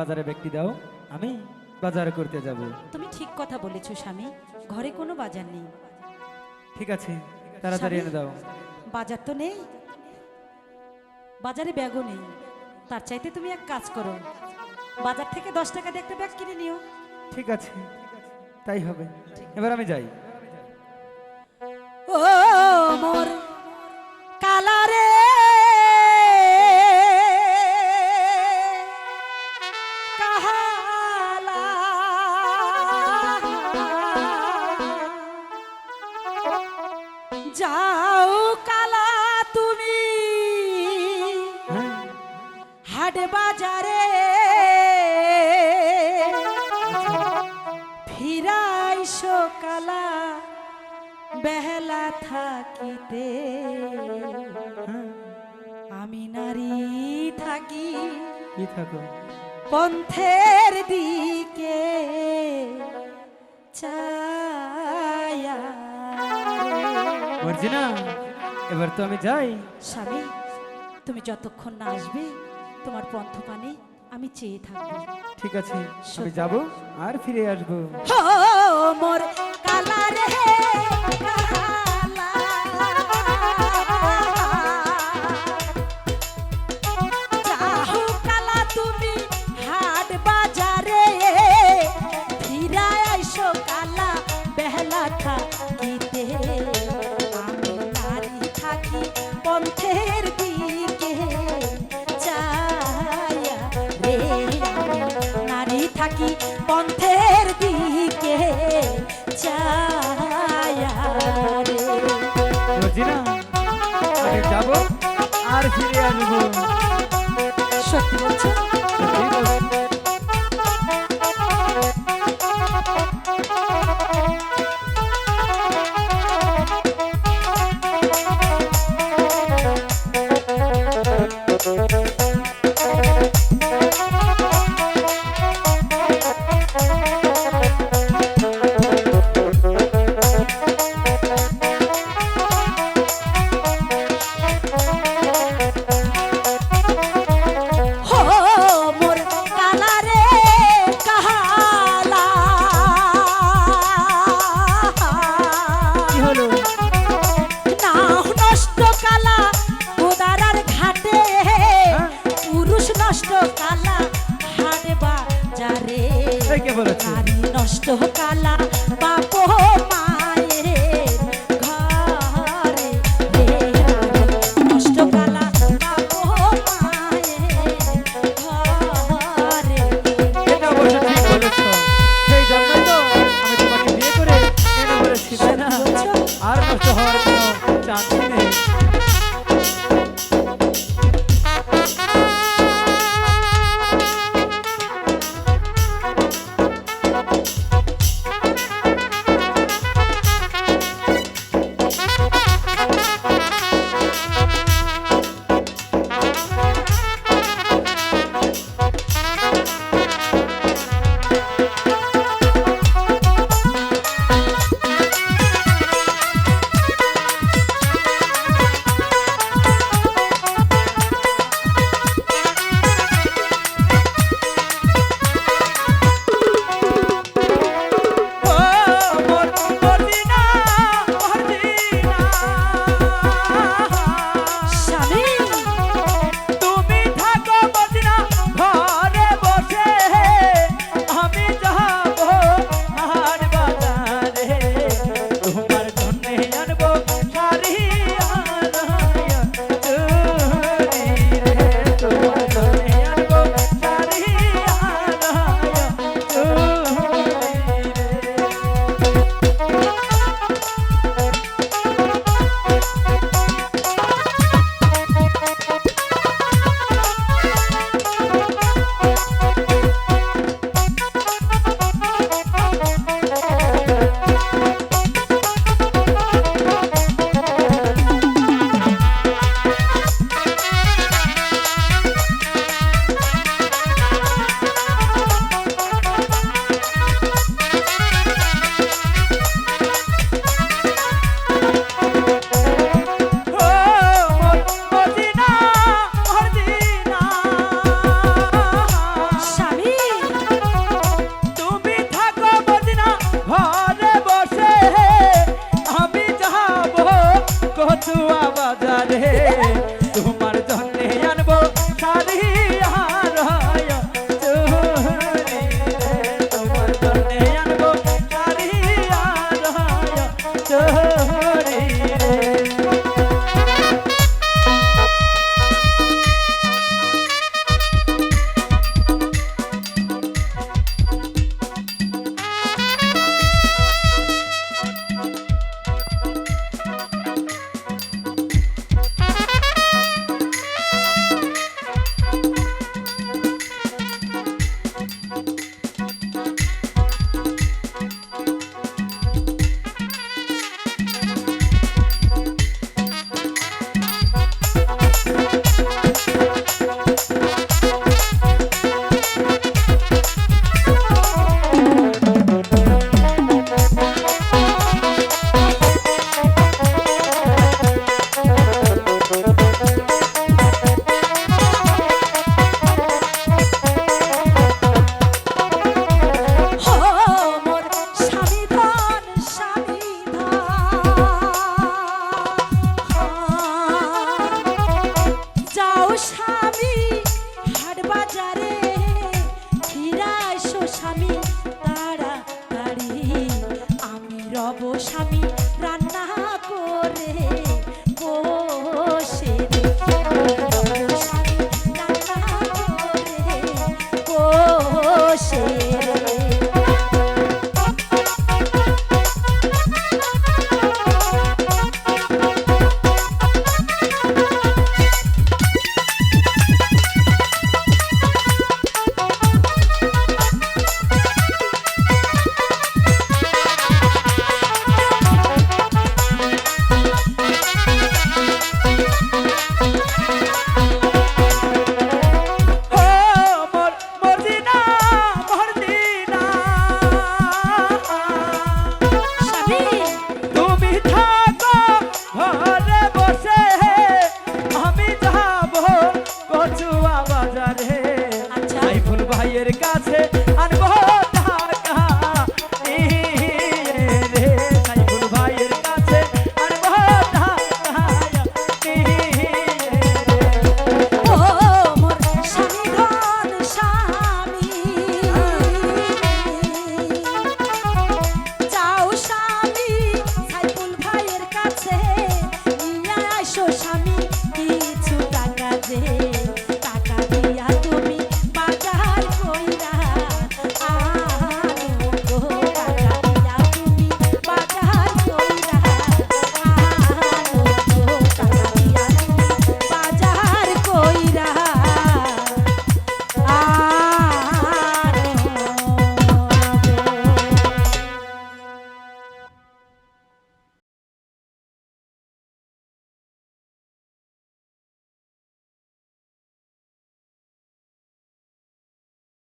বাজারে ব্যক্তি দাও, আমি বাজার করতে যাব। তুমি ঠিক কথা বলেছো স্বামী, ঘরে কোনো বাজার নেই। ঠিক আছে, তাড়াতাড়ি এনে দাও। বাজার তো নেই, বাজারে ব্যাগও নেই। তার চাইতে তুমি এক কাজ করো, বাজার থেকে 10 টাকা দিয়ে একটা ব্যাগ কিনে নিও। ঠিক আছে, তাই হবে। এবার আমি যাই। ও মোর কালারে কাহালা, যাও কালা তুমি হাট বাজারে, ফিরাইশো কালা বেহলা থাকিতে। আমি নারী থাকি কি থাকো? পন্থের দিকে চায়া। মর্জিনা, এবার তো আমি যাই। স্বামী, তুমি যতক্ষণ না আসবে তোমার পন্থ পানে আমি চেয়ে থাকবো। ঠিক আছে, আমি যাব আর ফিরে আসবো। হো মোর কালা রে কালা, যাও কালা তুমি হাট বাজারে, ফিরায় আইসো কালা বেহলা থাকিতে। আমি নারী থাকি পন্থের দিকে চায়া রে, নারী থাকি পন্থের দিকে চায়া রে। মর্জিনা, আমি যাব আর ফিরে আসবো। সত্যি বলছো? সত্যি বলছি। হো মোর কালা রে কাহালা, কি হলো? নাও নষ্ট কালা গোদারার ঘাটে, পুরুষ নষ্ট কালা হাট বাজারে। এই কে বলেছে? নারী নষ্ট কালা বাপ মায়ের ঘরে রে, নষ্ট কালা বাপ মায়ের ঘরে। এটা অবশ্য ঠিক বলেছো। সেই জন্যই তো আমি তোমাকে বিয়ে করে এনে বলেছি, তাই না? আর নষ্ট হওয়ার কোনো চান্সই নেই। আমি রান্না